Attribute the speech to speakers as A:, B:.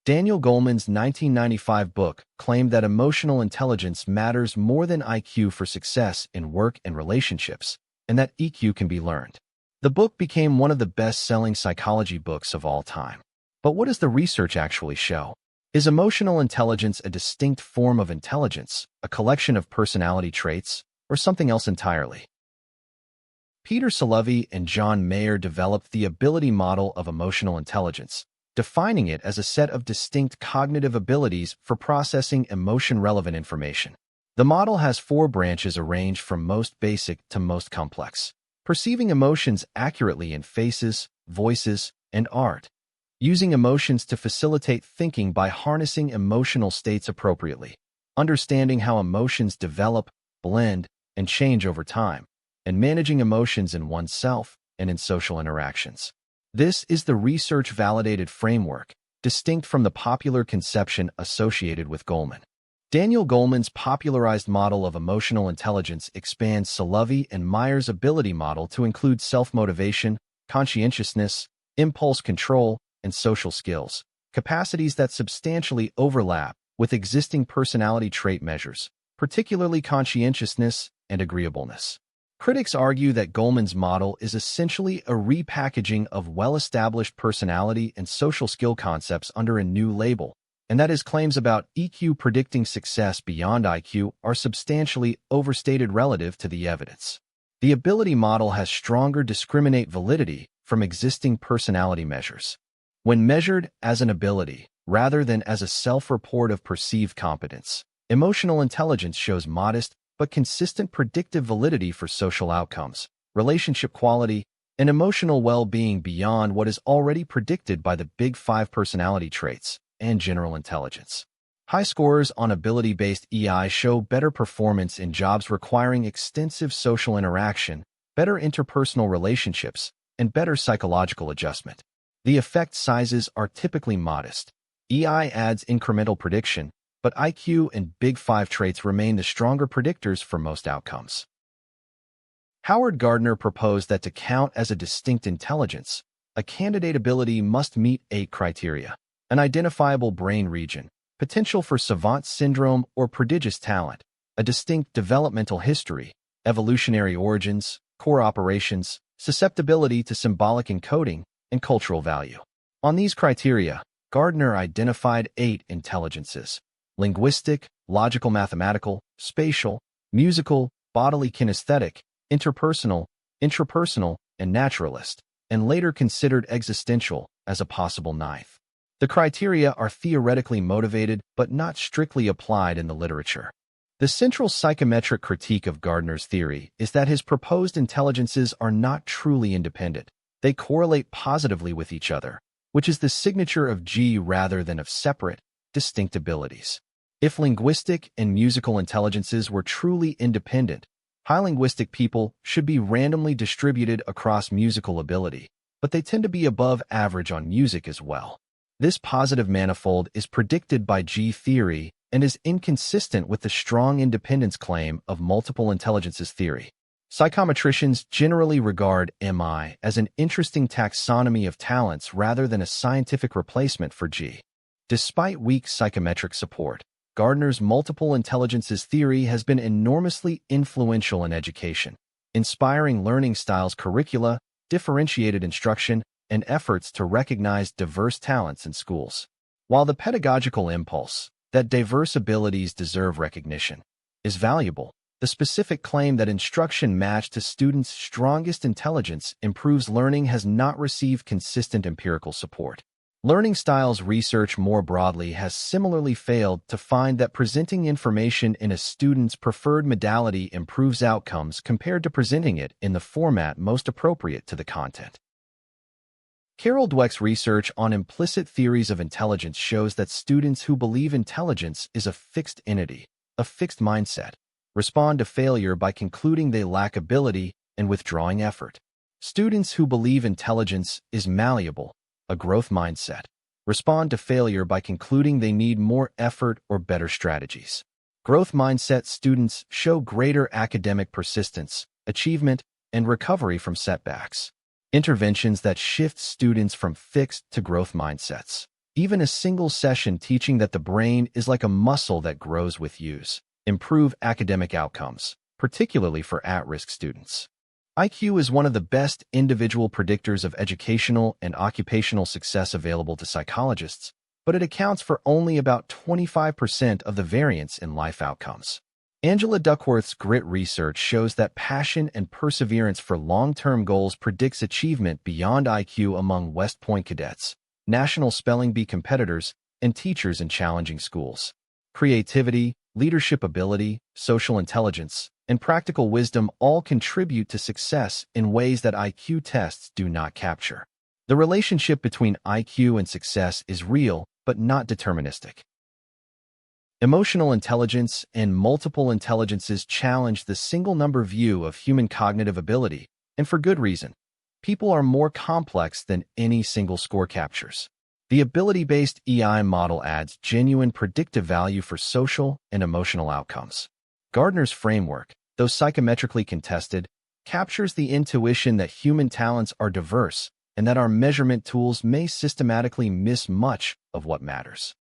A: Daniel Goleman's 1995 book claimed that emotional intelligence matters more than IQ for success in work and relationships, and that EQ can be learned. The book became one of the best-selling psychology books of all time. But what does the research actually show? Is emotional intelligence a distinct form of intelligence, a collection of personality traits, or something else entirely? Peter Salovey and John Mayer developed the ability model of emotional intelligence, defining it as a set of distinct cognitive abilities for processing emotion-relevant information. The model has 4 branches arranged from most basic to most complex. Perceiving emotions accurately in faces, voices, and art. Using emotions to facilitate thinking by harnessing emotional states appropriately. Understanding how emotions develop, blend, and change over time. And managing emotions in oneself and in social interactions. This is the research-validated framework, distinct from the popular conception associated with Goleman. Daniel Goleman's popularized model of emotional intelligence expands Salovey and Meyer's ability model to include self-motivation, conscientiousness, impulse control, and social skills, capacities that substantially overlap with existing personality trait measures, particularly conscientiousness and agreeableness. Critics argue that Goleman's model is essentially a repackaging of well-established personality and social skill concepts under a new label, and that his claims about EQ predicting success beyond IQ are substantially overstated relative to the evidence. The ability model has stronger discriminate validity from existing personality measures. When measured as an ability, rather than as a self-report of perceived competence, emotional intelligence shows modest but consistent predictive validity for social outcomes, relationship quality, and emotional well-being beyond what is already predicted by the Big 5 personality traits and general intelligence. High scores on ability-based EI show better performance in jobs requiring extensive social interaction, better interpersonal relationships, and better psychological adjustment. The effect sizes are typically modest. EI adds incremental prediction, but IQ and Big 5 traits remain the stronger predictors for most outcomes. Howard Gardner proposed that to count as a distinct intelligence, a candidate ability must meet 8 criteria: an identifiable brain region, potential for savant syndrome or prodigious talent, a distinct developmental history, evolutionary origins, core operations, susceptibility to symbolic encoding, and cultural value. On these criteria, Gardner identified 8 intelligences: linguistic, logical mathematical, spatial, musical, bodily kinesthetic, interpersonal, intrapersonal, and naturalist, and later considered existential as a possible 9th. The criteria are theoretically motivated but not strictly applied in the literature. The central psychometric critique of Gardner's theory is that his proposed intelligences are not truly independent. They correlate positively with each other, which is the signature of G rather than of separate, distinct abilities. If linguistic and musical intelligences were truly independent, high linguistic people should be randomly distributed across musical ability, but they tend to be above average on music as well. This positive manifold is predicted by G theory and is inconsistent with the strong independence claim of multiple intelligences theory. Psychometricians generally regard MI as an interesting taxonomy of talents rather than a scientific replacement for G. Despite weak psychometric support, Gardner's multiple intelligences theory has been enormously influential in education, inspiring learning styles, curricula, differentiated instruction, and efforts to recognize diverse talents in schools. While the pedagogical impulse, that diverse abilities deserve recognition, is valuable, the specific claim that instruction matched to students' strongest intelligence improves learning has not received consistent empirical support. Learning styles research more broadly has similarly failed to find that presenting information in a student's preferred modality improves outcomes compared to presenting it in the format most appropriate to the content. Carol Dweck's research on implicit theories of intelligence shows that students who believe intelligence is a fixed entity, a fixed mindset, respond to failure by concluding they lack ability and withdrawing effort. Students who believe intelligence is malleable, a growth mindset, respond to failure by concluding they need more effort or better strategies. Growth mindset students show greater academic persistence, achievement, and recovery from setbacks. Interventions that shift students from fixed to growth mindsets. Even a single session teaching that the brain is like a muscle that grows with use improve academic outcomes, particularly for at-risk students. IQ is one of the best individual predictors of educational and occupational success available to psychologists, but it accounts for only about 25% of the variance in life outcomes. Angela Duckworth's grit research shows that passion and perseverance for long-term goals predicts achievement beyond IQ among West Point cadets, National Spelling Bee competitors, and teachers in challenging schools. Creativity, leadership ability, social intelligence, and practical wisdom all contribute to success in ways that IQ tests do not capture. The relationship between IQ and success is real, but not deterministic. Emotional intelligence and multiple intelligences challenge the single-number view of human cognitive ability, and for good reason. People are more complex than any single score captures. The ability-based EI model adds genuine predictive value for social and emotional outcomes. Gardner's framework, though psychometrically contested, captures the intuition that human talents are diverse and that our measurement tools may systematically miss much of what matters.